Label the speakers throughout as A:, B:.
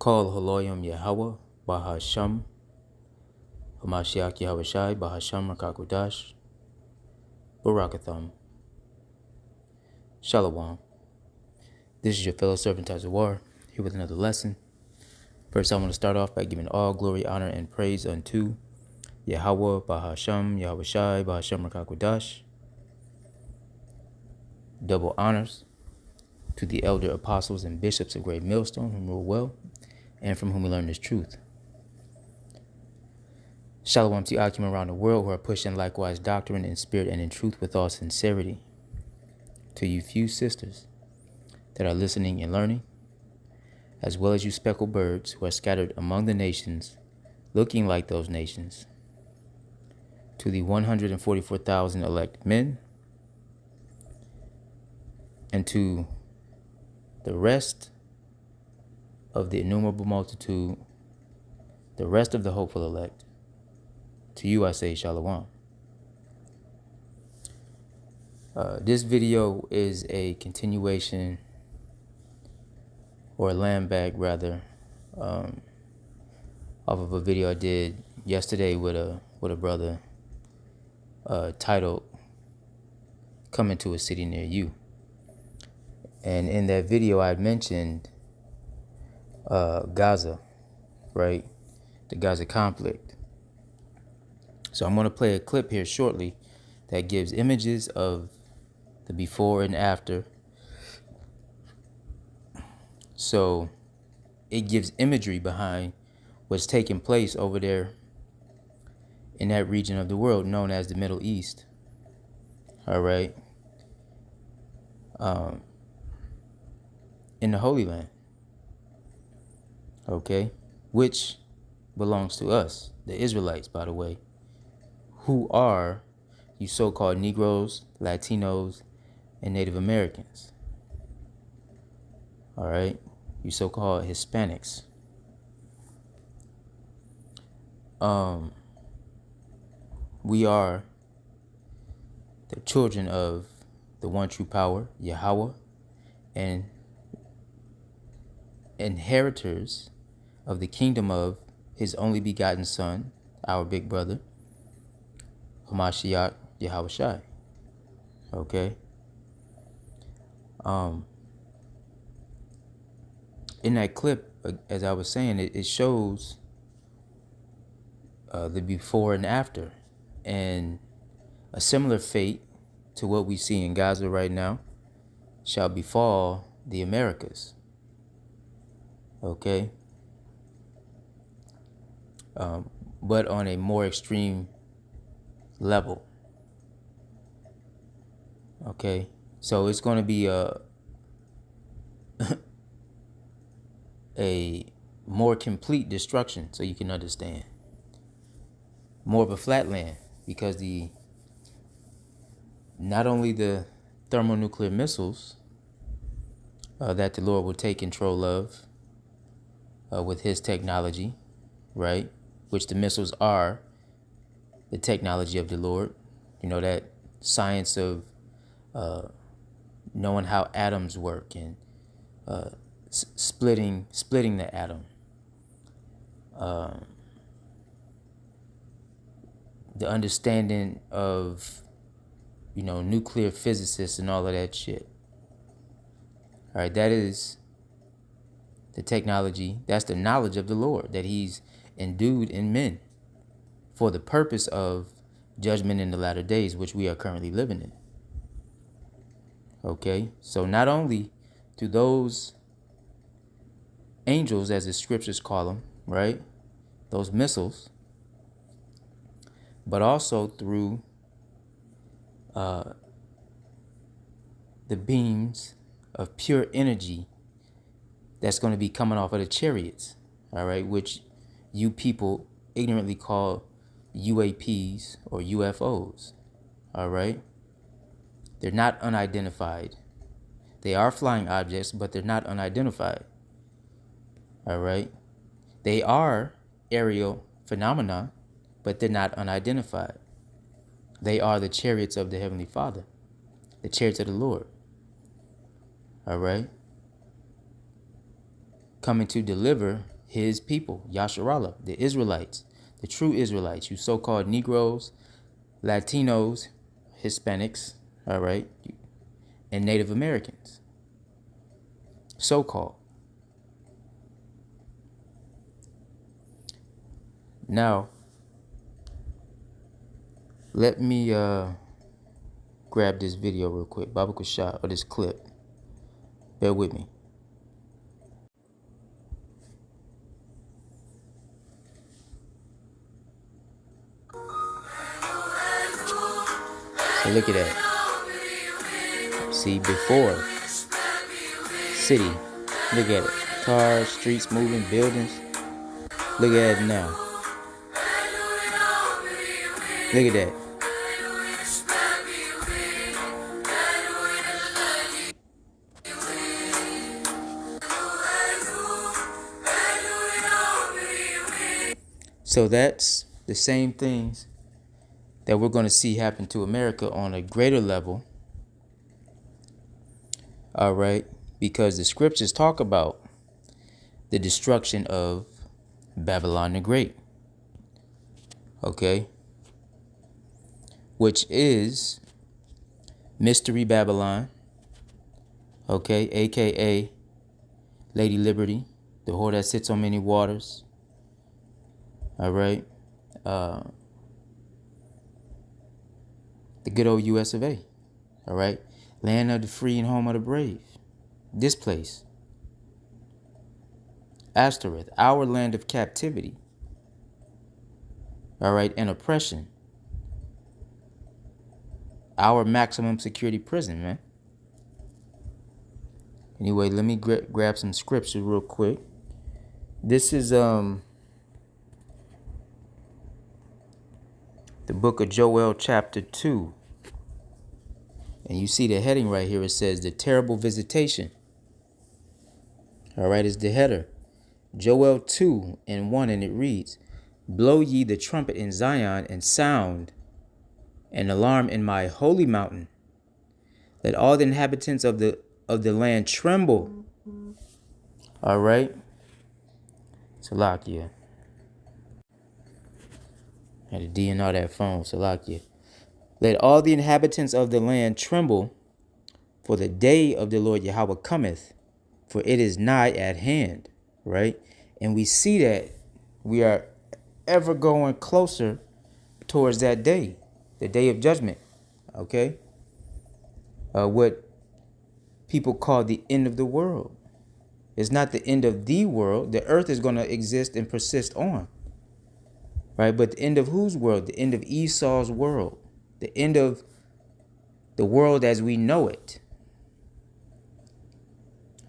A: Call Haloyam Yahweh, Bahasham, Hamashiach Yahushai, Bahasham Rakakudash, Barakatham, Shalom. This is your fellow servant Tazawar, here with another lesson. First, I want to start off by giving all glory, honor, and praise unto Yahweh, Bahasham, Yahushai, Bahasham Rakakudash. Double honors to the elder apostles and bishops of Great Millstone, whom rule well, and from whom we learn this truth. Shalom to Akim around the world who are pushing likewise doctrine in spirit and in truth with all sincerity. To you few sisters that are listening and learning, as well as you speckled birds who are scattered among the nations, looking like those nations. To the 144,000 elect men, and to the rest of the innumerable multitude, the rest of the hopeful elect, to you I say Shalom. This video is a continuation, or a land back rather, off of a video I did yesterday with a brother titled "Coming to a City Near You." And in that video I had mentioned Gaza, right? The Gaza conflict. So I'm going to play a clip here shortly that gives images of the before and after. So it gives imagery behind what's taking place over there in that region of the world known as the Middle East. All right. In the Holy Land. Okay. Which belongs to us, the Israelites, by the way, who are you so-called Negroes, Latinos, and Native Americans. All right. You so-called Hispanics. We are the children of the one true power, Yahweh, and inheritors of the kingdom of his only begotten son, our big brother, Hamashiach Yahushai. Okay. In that clip, as I was saying, it shows the before and after, and a similar fate to what we see in Gaza right now shall befall the Americas. Okay. But on a more extreme level. Okay. So it's going to be a more complete destruction, so you can understand. More of a flatland, because not only the thermonuclear missiles that the Lord will take control of with his technology, right? Which the missiles are the technology of the Lord. You know, that science of knowing how atoms work and splitting the atom. The understanding of, nuclear physicists and all of that shit. All right, that is the technology. That's the knowledge of the Lord that he's endued in men for the purpose of judgment in the latter days, which we are currently living in. Okay, so not only do those angels, as the scriptures call them, right, those missiles, but also through the beams of pure energy that's going to be coming off of the chariots, all right, which you people ignorantly call UAPs or UFOs, all right? They're not unidentified. They are flying objects, but they're not unidentified, all right? They are aerial phenomena, but they're not unidentified. They are the chariots of the Heavenly Father, the chariots of the Lord, all right? coming to deliver his people, Yasharallah, the Israelites, the true Israelites, you so-called Negroes, Latinos, Hispanics, all right, and Native Americans, so-called. Now, let me grab this video real quick, Baba Kushab, or this clip. Bear with me. So look at that. See, before, city, look at it. Cars, streets moving, buildings. Look at it now. Look at that. So that's the same things that we're going to see happen to America on a greater level. All right. Because the scriptures talk about the destruction of Babylon the Great. Okay. Which is Mystery Babylon. Okay. AKA Lady Liberty, the whore that sits on many waters. All right. The good old US of A. All right. Land of the free and home of the brave. This place. Ashtoreth, our land of captivity. All right. And oppression. Our maximum security prison, man. Anyway, let me grab some scripture real quick. This is the book of Joel chapter 2. And you see the heading right here. It says the terrible visitation. All right, it's the header. Joel 2:1, and it reads, blow ye the trumpet in Zion and sound an alarm in my holy mountain. Let all the inhabitants of the land tremble. All right. Salakia. Had to DNR that phone. Salakia. Let all the inhabitants of the land tremble, for the day of the Lord Yahweh cometh, for it is nigh at hand. Right? And we see that we are ever going closer towards that day, the day of judgment. Okay? What people call the end of the world. It's not the end of the world. The earth is going to exist and persist on. Right? But the end of whose world? The end of Esau's world. The end of the world as we know it.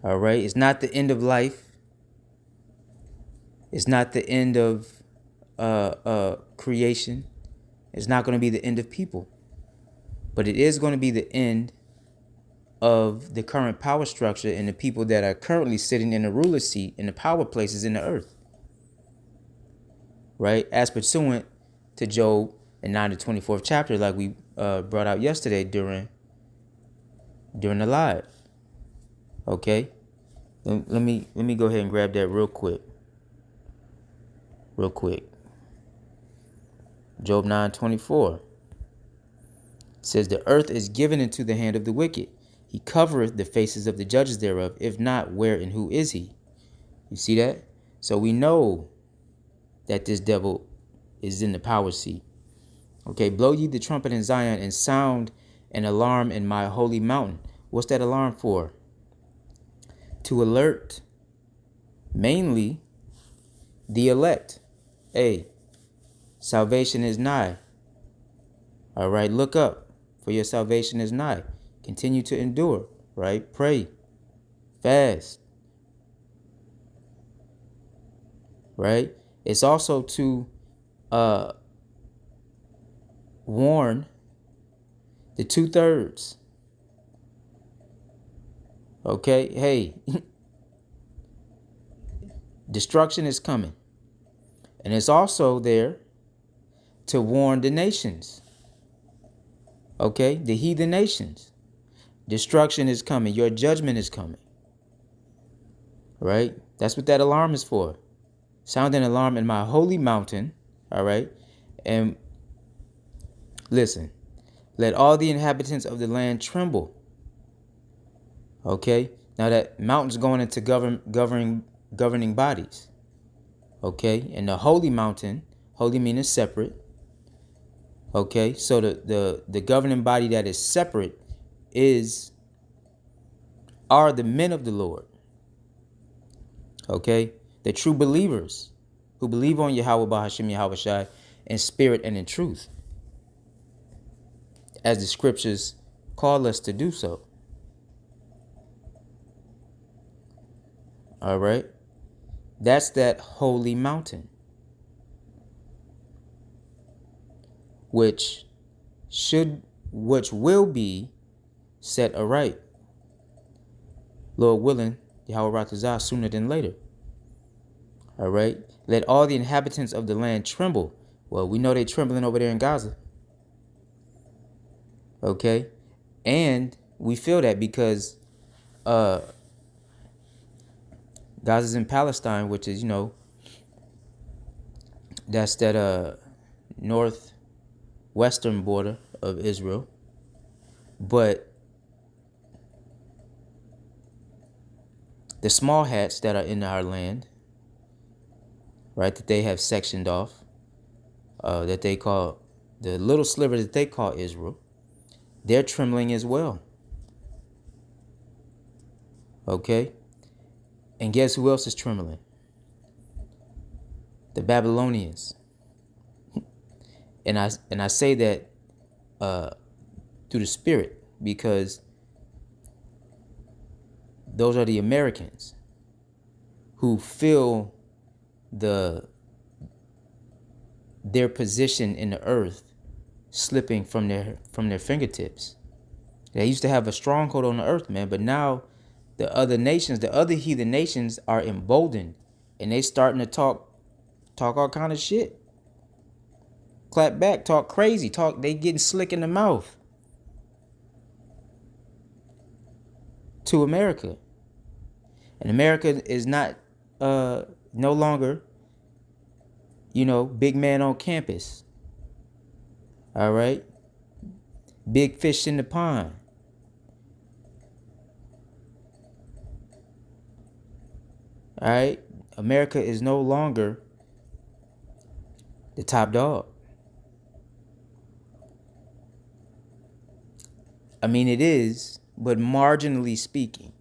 A: All right? It's not the end of life. It's not the end of creation. It's not going to be the end of people. But it is going to be the end of the current power structure and the people that are currently sitting in the ruler seat in the power places in the earth. Right? As pursuant to Job in 9 to 24th chapter, like we brought out yesterday during the live. Okay? Let me go ahead and grab that real quick. Job 9:24 says, the earth is given into the hand of the wicked. He covereth the faces of the judges thereof. If not, where and who is he? You see that? So we know that this devil is in the power seat. Okay, blow ye the trumpet in Zion and sound an alarm in my holy mountain. What's that alarm for? To alert mainly the elect. Hey, salvation is nigh. All right, look up, for your salvation is nigh. Continue to endure, right? Pray, fast, right? It's also to warn the 2/3. Okay, hey, destruction is coming. And it's also there to warn the nations. Okay, the heathen nations. Destruction is coming. Your judgment is coming. right? That's what that alarm is for. Sound an alarm in my holy mountain, all right? And listen, let all the inhabitants of the land tremble, okay? Now that mountain's going into governing bodies, okay? And the holy mountain, holy meaning separate, okay? So the governing body that is separate are the men of the Lord, okay? The true believers who believe on Yahweh Bahashim Yahweh Shai in spirit and in truth, as the scriptures call us to do so. All right? That's that holy mountain, which will be set aright, Lord willing, Yahweh Ratazah, sooner than later. All right? Let all the inhabitants of the land tremble. Well, we know they're trembling over there in Gaza. Okay? And we feel that because Gaza's in Palestine, which is, that's that northwestern border of Israel. But the small hats that are in our land, right, that they have sectioned off, that they call the little sliver that they call Israel, they're trembling as well. Okay? And guess who else is trembling? The Babylonians. And I say that through the spirit, because those are the Americans who feel their position in the earth slipping from their fingertips. They used to have a stronghold on the earth, man, but now the other nations, the other heathen nations, are emboldened, and they starting to talk all kind of shit, clap back, talk crazy, they getting slick in the mouth to America. And America is not no longer, big man on campus. All right? Big fish in the pond. All right? America is no longer the top dog. I mean, it is, but marginally speaking.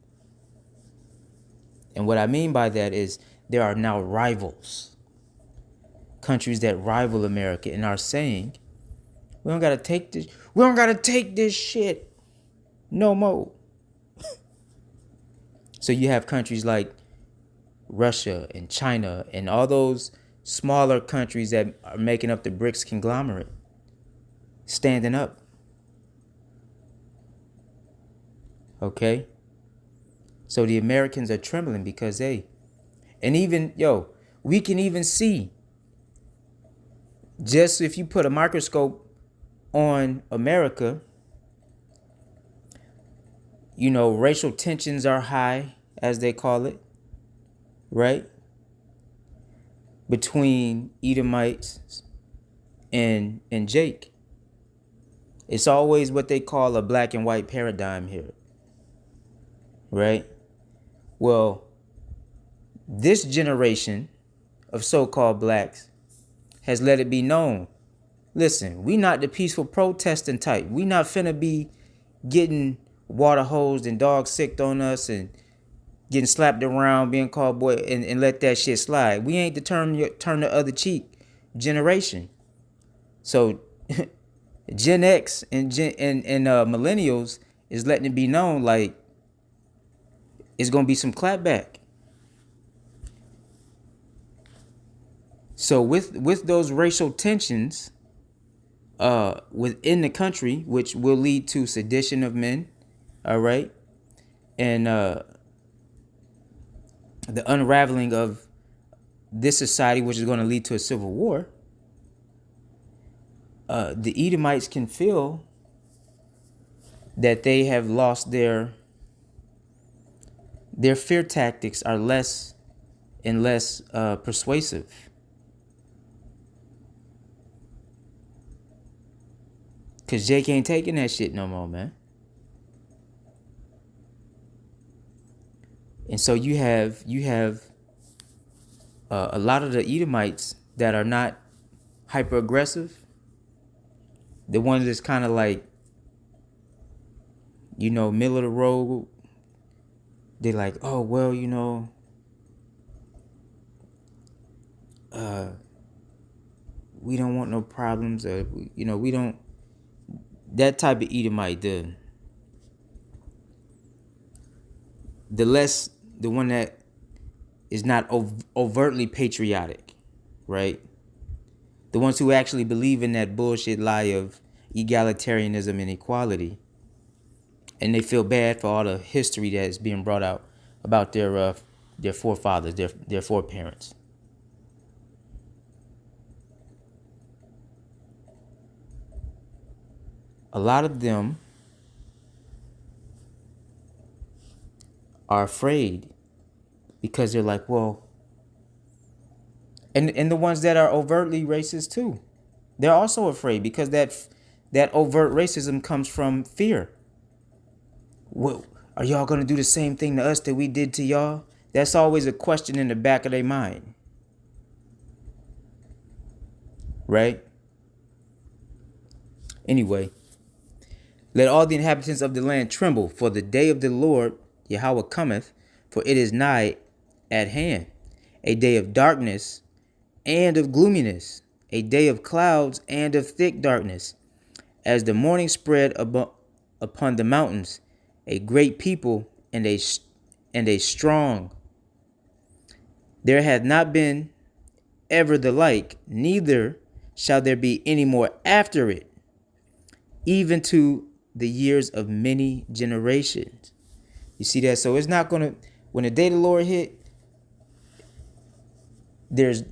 A: And what I mean by that is there are now rivals. Countries that rival America and are saying, we don't gotta take this shit no more. So you have countries like Russia and China and all those smaller countries that are making up the BRICS conglomerate standing up. Okay? So the Americans are trembling because and even, we can even see, just if you put a microscope on America, racial tensions are high, as they call it, right? Between Edomites and Jake. It's always what they call a black and white paradigm here, right? Well, this generation of so-called blacks has let it be known, listen, we not the peaceful protesting type. We not finna be getting water hosed and dogs sicked on us and getting slapped around, being called boy, and let that shit slide. We ain't the turn the other cheek generation. So Gen X and millennials is letting it be known, like, it's gonna be some clapback. So with those racial tensions within the country, which will lead to sedition of men, all right, and the unraveling of this society, which is going to lead to a civil war, the Edomites can feel that they have lost their their fear tactics are less and less persuasive. Cause Jake ain't taking that shit no more, man. And so you have a lot of the Edomites that are not hyper aggressive. The ones that's kind of like, middle of the road. They're like, oh well, we don't want no problems, or we don't. That type of Edomite, the one that is not overtly patriotic, right? The ones who actually believe in that bullshit lie of egalitarianism and equality, and they feel bad for all the history that is being brought out about their forefathers, their foreparents. A lot of them are afraid because they're like, well, and the ones that are overtly racist too, they're also afraid because that overt racism comes from fear. What, are y'all gonna do the same thing to us that we did to y'all? That's always a question in the back of their mind, right? Anyway, let all the inhabitants of the land tremble, for the day of the Lord Yahweh cometh, for it is nigh at hand, a day of darkness and of gloominess, a day of clouds and of thick darkness, as the morning spread upon the mountains, a great people and a strong. There hath not been ever the like, neither shall there be any more after it, even to the years of many generations. You see that? So it's not gonna, when the day of the Lord hit, there's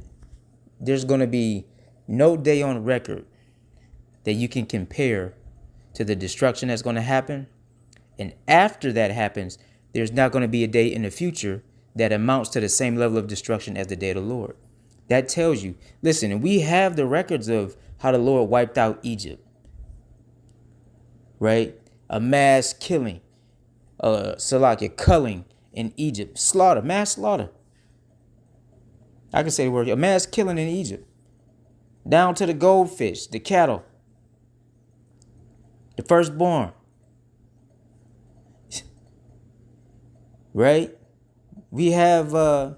A: gonna be no day on record that you can compare to the destruction that's gonna happen. And after that happens, there's not gonna be a day in the future that amounts to the same level of destruction as the day of the Lord. That tells you, listen, and we have the records of how the Lord wiped out Egypt, right? A mass killing, Salakia, culling in Egypt, slaughter, mass slaughter. I can say the word, a mass killing in Egypt, down to the goldfish, the cattle, the firstborn, right? We have the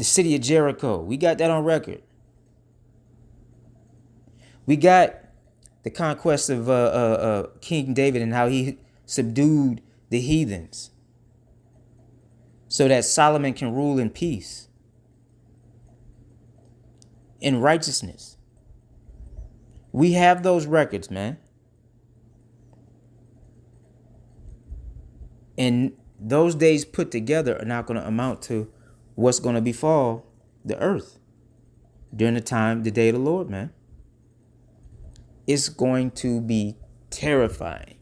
A: city of Jericho. We got that on record. We got the conquest of King David and how he subdued the heathens so that Solomon can rule in peace, in righteousness. We have those records, man. And those days put together are not going to amount to what's going to befall the earth during the day of the Lord, man. It's going to be terrifying.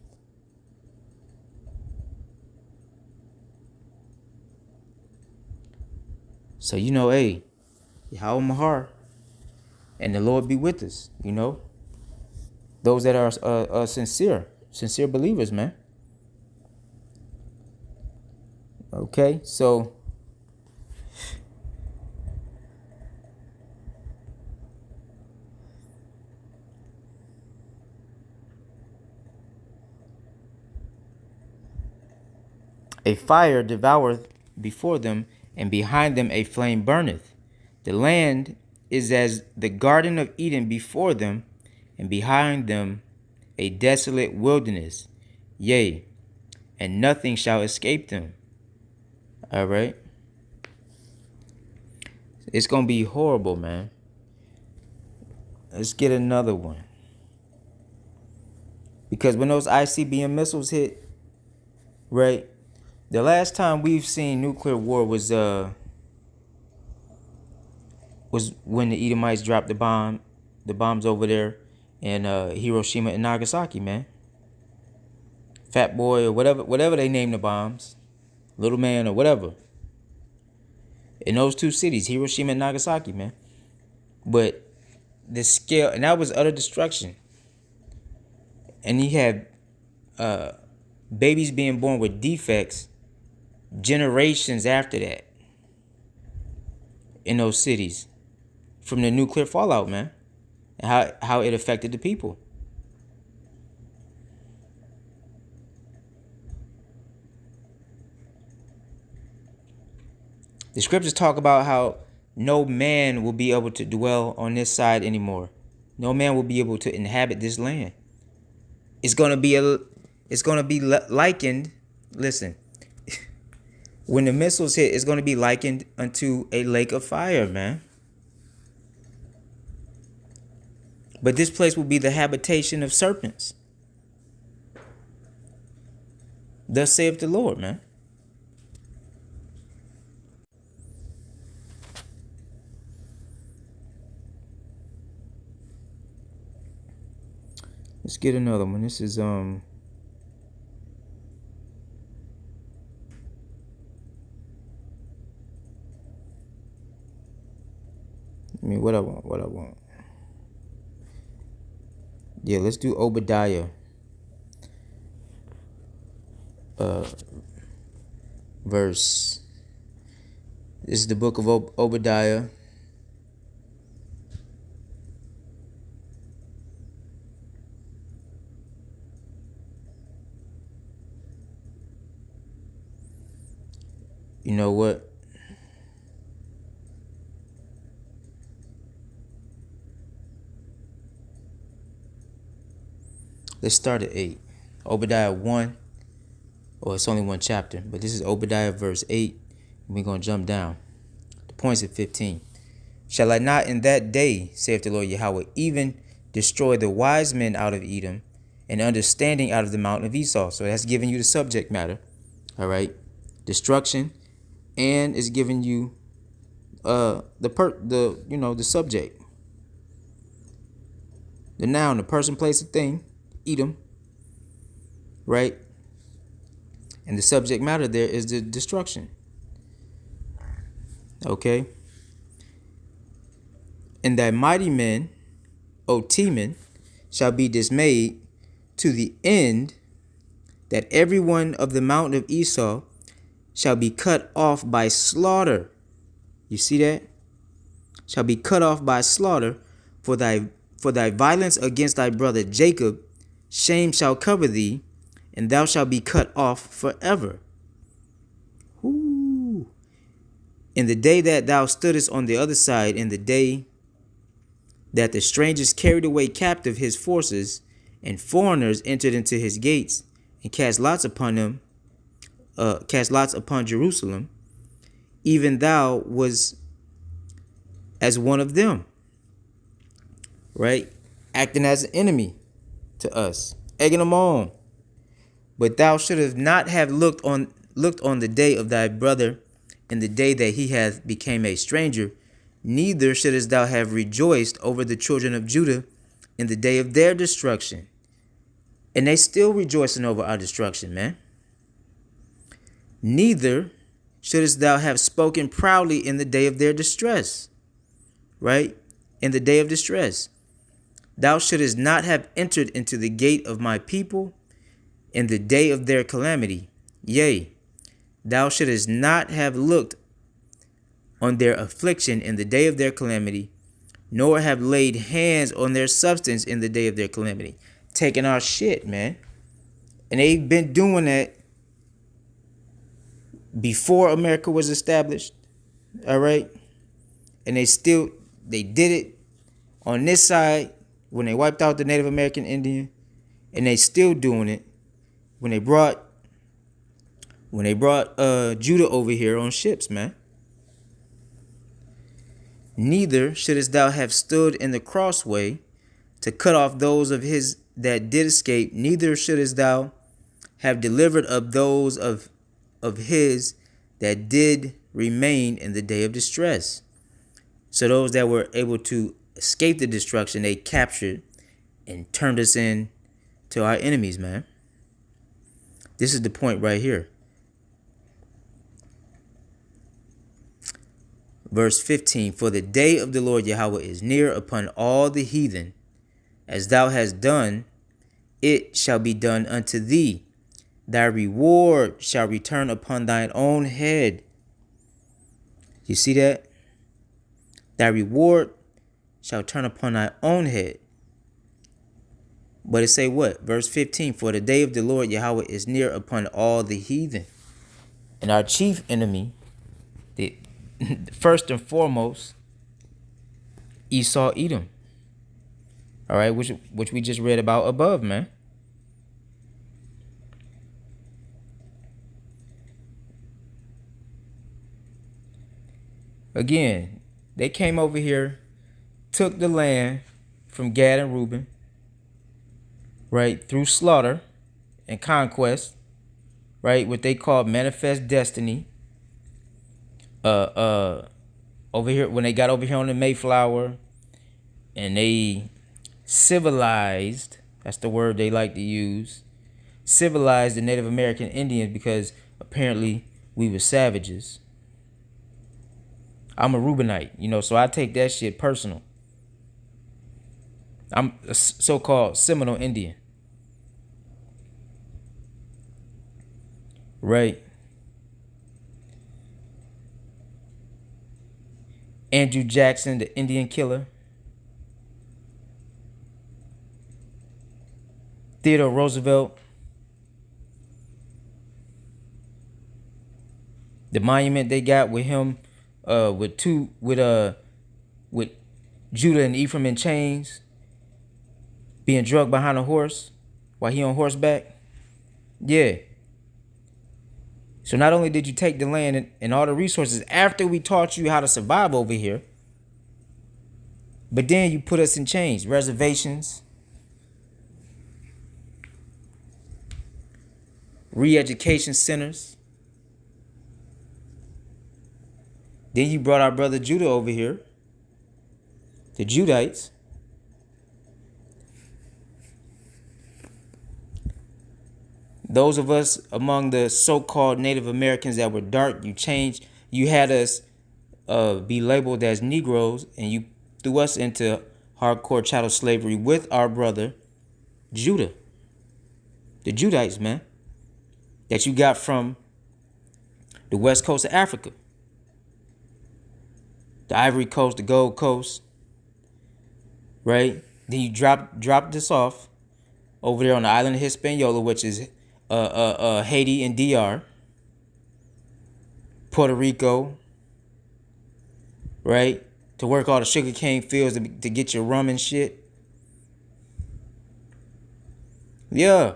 A: So, hey, Yahweh Mahar, and the Lord be with us, Those that are sincere believers, man. Okay, so a fire devoureth before them, and behind them a flame burneth. The land is as the garden of Eden before them, and behind them a desolate wilderness. Yea, and nothing shall escape them. All right. It's going to be horrible, man. Let's get another one. Because when those ICBM missiles hit, right? The last time we've seen nuclear war was when the Edomites dropped the bombs over there in Hiroshima and Nagasaki, man. Fat Boy or whatever they named the bombs. Little Man, or whatever. In those two cities, Hiroshima and Nagasaki, man. But the scale, and that was utter destruction. And he had babies being born with defects generations after that in those cities from the nuclear fallout, man, and how it affected the people. The scriptures talk about how no man will be able to dwell on this side anymore. No man will be able to inhabit this land. It's gonna be likened. Listen, when the missiles hit, it's gonna be likened unto a lake of fire, man. But this place will be the habitation of serpents. Thus saith the Lord, man. Let's get another one. This is I mean, what I want. Yeah, let's do Obadiah. Verse. This is the book of Obadiah. You know what? Let's start at 8. Obadiah 1. Or it's only one chapter, but this is Obadiah verse 8. And we're going to jump down. The point's at 15. Shall I not in that day, saith the Lord Yahweh, even destroy the wise men out of Edom, and understanding out of the mountain of Esau? So that's giving you the subject matter. All right. Destruction. And it's giving you the subject. The noun, the person, place, a thing, Edom. Right? And the subject matter there is the destruction. Okay? And thy mighty men, O Teman, shall be dismayed to the end that every one of the mountain of Esau shall be cut off by slaughter. You see that? Shall be cut off by slaughter for thy violence against thy brother Jacob. Shame shall cover thee, and thou shalt be cut off forever. Ooh. In the day that thou stoodest on the other side, in the day that the strangers carried away captive his forces, and foreigners entered into his gates, and cast lots upon Jerusalem, even thou was as one of them, right? Acting as an enemy to us, egging them on. But thou shouldst not have looked on the day of thy brother, in the day that he hath became a stranger, neither shouldest thou have rejoiced over the children of Judah in the day of their destruction. And they still rejoicing over our destruction, man. Neither shouldest thou have spoken proudly in the day of their distress, right? In the day of distress. Thou shouldest not have entered into the gate of my people in the day of their calamity. Yea, thou shouldest not have looked on their affliction in the day of their calamity, nor have laid hands on their substance in the day of their calamity. Taking our shit, man. And they've been doing that before America was established. All right. And they did it on this side when they wiped out the Native American Indian, and they still doing it when they brought Judah over here on ships, man. Neither shouldest thou have stood in the crossway to cut off those of his that did escape, neither shouldest thou have delivered up those of his that did remain in the day of distress. So those that were able to escape the destruction, they captured and turned us in to our enemies, man. This is the point right here. Verse 15, for the day of the Lord Yahweh is near upon all the heathen. As thou hast done, it shall be done unto thee. Thy reward shall return upon thine own head. You see that? Thy reward shall turn upon thy own head. But it say what? Verse 15, for the day of the Lord Yahweh is near upon all the heathen. And our chief enemy, the first and foremost, Esau, Edom. All right, which we just read about above, man. Again, they came over here, took the land from Gad and Reuben, right, through slaughter and conquest, right, what they call manifest destiny. Over here, when they got over here on the Mayflower, and they civilized, that's the word they like to use, civilized the Native American Indians, because apparently we were savages. I'm a Reubenite, so I take that shit personal. I'm a so-called Seminole Indian. Right. Andrew Jackson, the Indian killer. Theodore Roosevelt. The monument they got with him, with Judah and Ephraim in chains, being drugged behind a horse while he on horseback. Yeah. So not only did you take the land and all the resources after we taught you how to survive over here, but then you put us in chains, reservations, re-education centers. Then you brought our brother Judah over here, the Judites. Those of us among the so-called Native Americans that were dark, you had us be labeled as Negroes, and you threw us into hardcore chattel slavery with our brother Judah. The Judites, man, that you got from the west coast of Africa. The Ivory Coast, the Gold Coast, right? Then you drop this off over there on the island of Hispaniola, which is Haiti and DR, Puerto Rico, right? To work all the sugarcane fields to get your rum and shit. Yeah.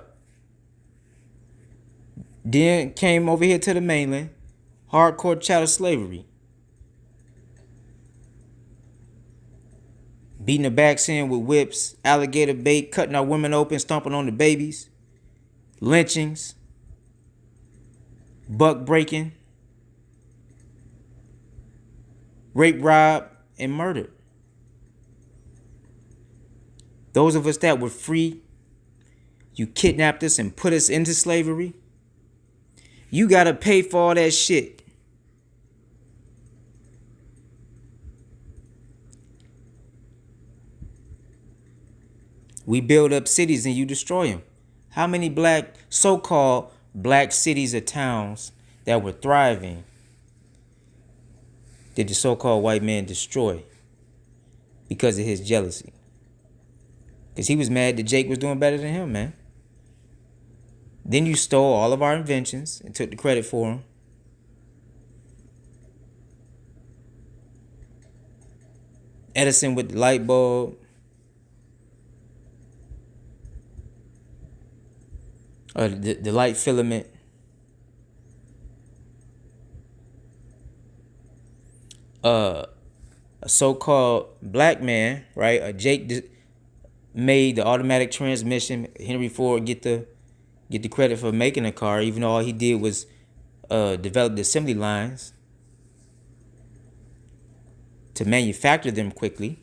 A: Then came over here to the mainland, hardcore chattel slavery. Beating the backs in with whips, alligator bait, cutting our women open, stomping on the babies, lynchings, buck breaking, rape, rob, and murder. Those of us that were free, you kidnapped us and put us into slavery. You gotta pay for all that shit. We build up cities and you destroy them. How many so-called black cities or towns that were thriving did the so-called white man destroy because of his jealousy? Because he was mad that Jake was doing better than him, man. Then you stole all of our inventions and took the credit for them. Edison with the light bulb. The light filament. A so-called black man, right? Jake made the automatic transmission. Henry Ford get the credit for making a car, even though all he did was develop the assembly lines to manufacture them quickly.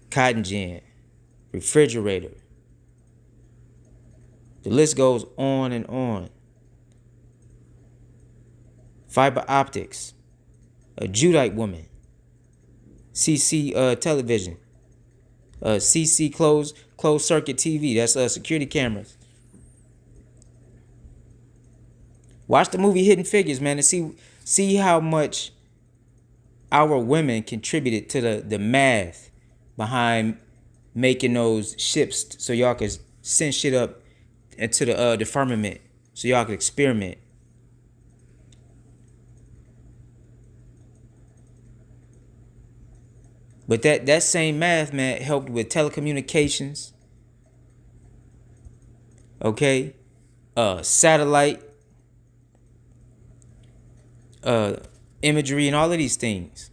A: Cotton gin, refrigerator. The list goes on and on. Fiber optics. a Judite woman, CC television, CC closed circuit TV. That's security cameras. Watch the movie Hidden Figures, man, and see how much our women contributed to the math behind making those ships so y'all could send shit up into the firmament so y'all could experiment. But that same math, man, helped with telecommunications, okay, satellite, imagery, and all of these things.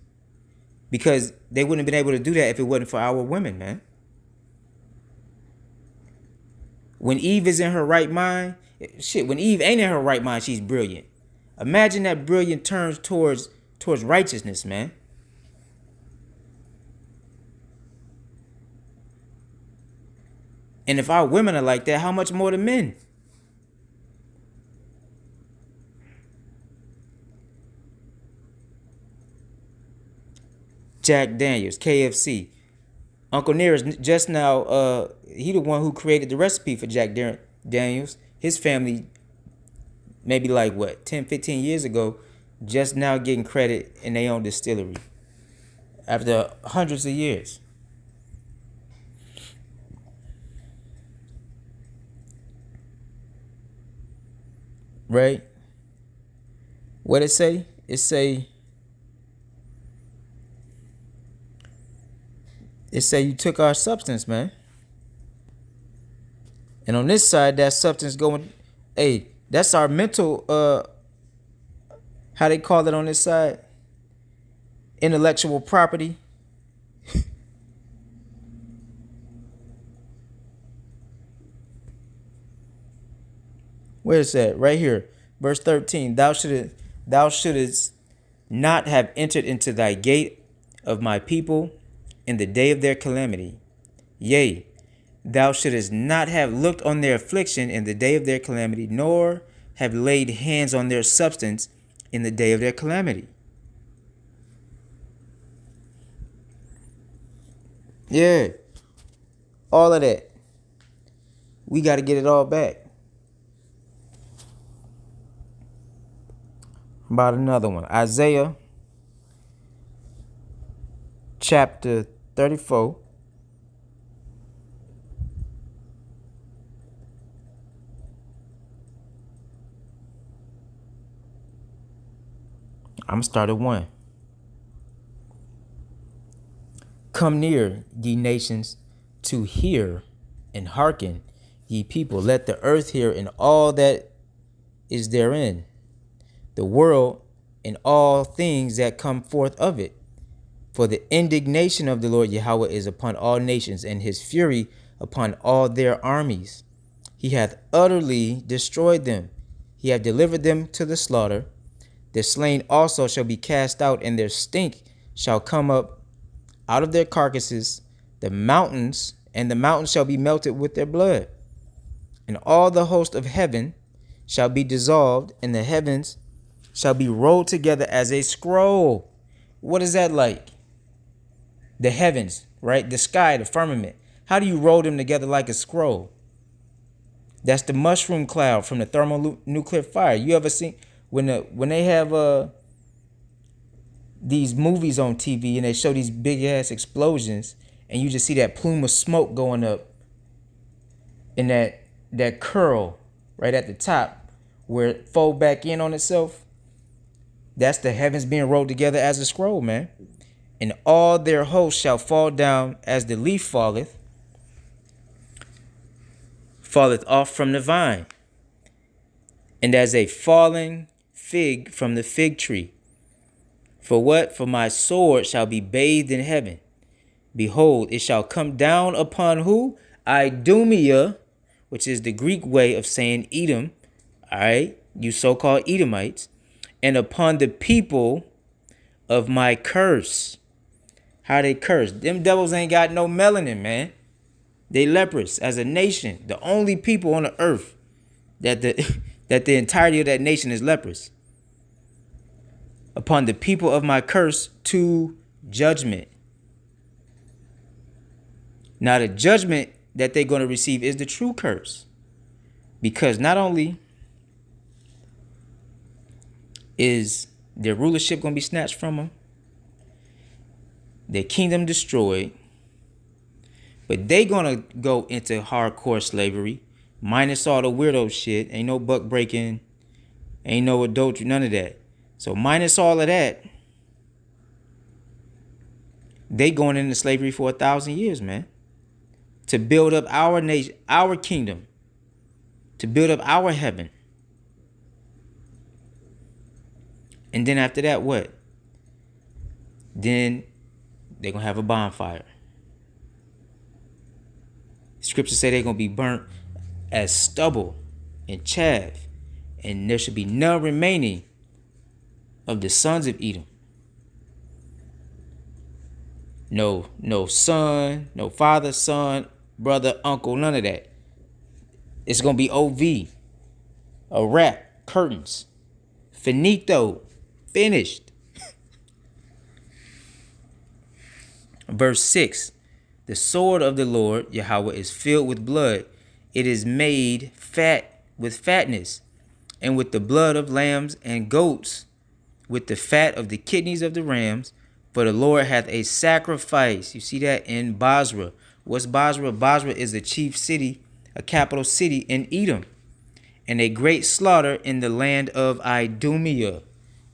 A: Because they wouldn't have been able to do that if it wasn't for our women, man. When Eve is in her right mind, when Eve ain't in her right mind, she's brilliant. Imagine that brilliant turns towards righteousness, man. And if our women are like that, how much more the men? Jack Daniels, KFC. Uncle Nearest just now, he the one who created the recipe for Jack Daniels. His family, maybe like 10, 15 years ago, just now getting credit in their own distillery. After hundreds of years. Right? What it say? It say you took our substance, man. And on this side, that substance going, hey, that's our mental, how they call it on this side? Intellectual property. Where is that? Right here. Verse 13. Thou shouldest not have entered into thy gate of my people in the day of their calamity. Yea, thou shouldest not have looked on their affliction in the day of their calamity, nor have laid hands on their substance in the day of their calamity. Yeah. All of that. We got to get it all back. About another one. Isaiah chapter 34. I'm start at 1. Come near, ye nations, to hear, and hearken, ye people. Let the earth hear, and all that is therein, the world and all things that come forth of it. For the indignation of the Lord Yahweh is upon all nations, and his fury upon all their armies. He hath utterly destroyed them. He hath delivered them to the slaughter. The slain also shall be cast out, and their stink shall come up out of their carcasses. The mountains shall be melted with their blood. And all the host of heaven shall be dissolved, and the heavens shall be rolled together as a scroll. What is that like? The heavens, right? The sky, the firmament. How do you roll them together like a scroll? That's the mushroom cloud from the thermonuclear fire. You ever seen when they have these movies on TV and they show these big ass explosions and you just see that plume of smoke going up and that curl right at the top where it fold back in on itself? That's the heavens being rolled together as a scroll, man. And all their hosts shall fall down as the leaf falleth off from the vine, and as a falling fig from the fig tree. For what? For my sword shall be bathed in heaven. Behold, it shall come down upon who? Idumea, which is the Greek way of saying Edom. All right, you so-called Edomites. And upon the people of my curse. How they curse? Them devils ain't got no melanin, man. They leprous as a nation. The only people on the earth that the entirety of that nation is leprous. upon the people of my curse to judgment. Now, the judgment that they're going to receive is the true curse. Because not only is their rulership going to be snatched from them, their kingdom destroyed, but they going to go into hardcore slavery, minus all the weirdo shit. Ain't no buck breaking, ain't no adultery, none of that. So minus all of that, they going into slavery for 1,000 years, man. To build up our nation, our kingdom, to build up our heaven. And then after that, what? Then they're going to have a bonfire. Scriptures say they're going to be burnt as stubble and chaff. And there should be none remaining of the sons of Edom. No son, no father, son, brother, uncle, none of that. It's going to be OV. A wrap. Curtains. Finito. Finished. Verse 6. The sword of the Lord, Yahweh, is filled with blood. It is made fat with fatness, and with the blood of lambs and goats, with the fat of the kidneys of the rams. For the Lord hath a sacrifice. You see that in Basra. What's Basra? Basra is a chief city, a capital city in Edom, and a great slaughter in the land of Idumea.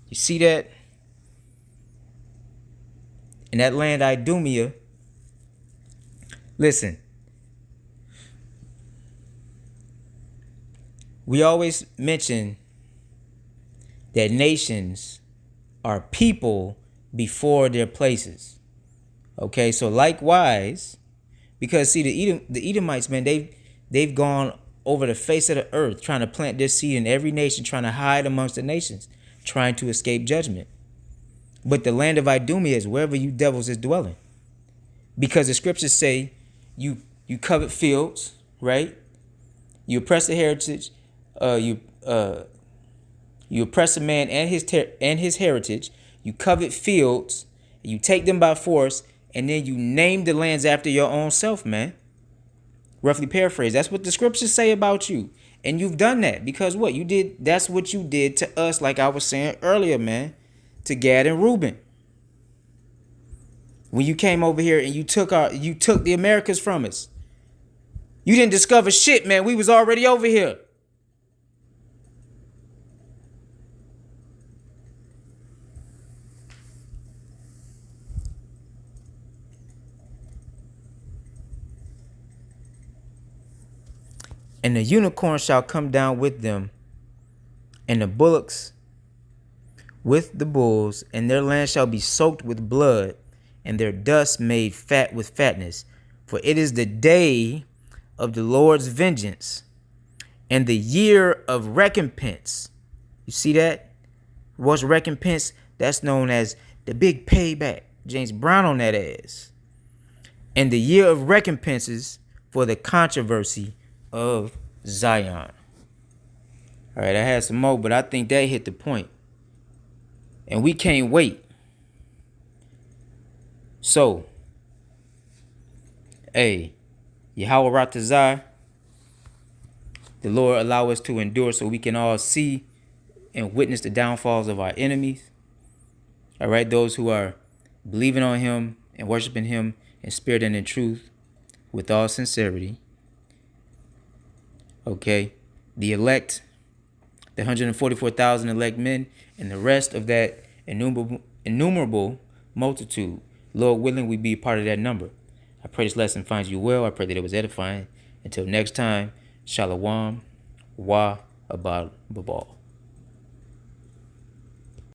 A: You see that? In that land, Idumea, listen, we always mention that nations are people before their places. Okay, so likewise, because see, the Edomites, man, they've gone over the face of the earth trying to plant their seed in every nation, trying to hide amongst the nations, trying to escape judgment. But the land of Idumea is wherever you devils is dwelling. Because the scriptures say you covet fields, right? You oppress the heritage, you oppress a man and his heritage. You covet fields, you take them by force, and then you name the lands after your own self, man. Roughly paraphrase. That's what the scriptures say about you. And you've done that because what you did, that's what you did to us, like I was saying earlier, man, to Gad and Reuben. When you came over here and you took the Americas from us. You didn't discover shit, man. We was already over here. And the unicorn shall come down with them, and the bullocks with the bulls, and their land shall be soaked with blood, and their dust made fat with fatness. For it is the day of the Lord's vengeance, and the year of recompense. You see that? What's recompense? That's known as the big payback. James Brown on that ass. And the year of recompenses for the controversy of Zion. All right, I had some more, but I think that hit the point. And we can't wait. So, hey, Yahweh Ratazar, the Lord allow us to endure so we can all see and witness the downfalls of our enemies. All right, those who are believing on him and worshiping him in spirit and in truth with all sincerity. Okay, the elect, the 144,000 elect men, and the rest of that innumerable multitude. Lord willing, we be a part of that number. I pray this lesson finds you well. I pray that it was edifying. Until next time, Shalom, Wa Abad Babal.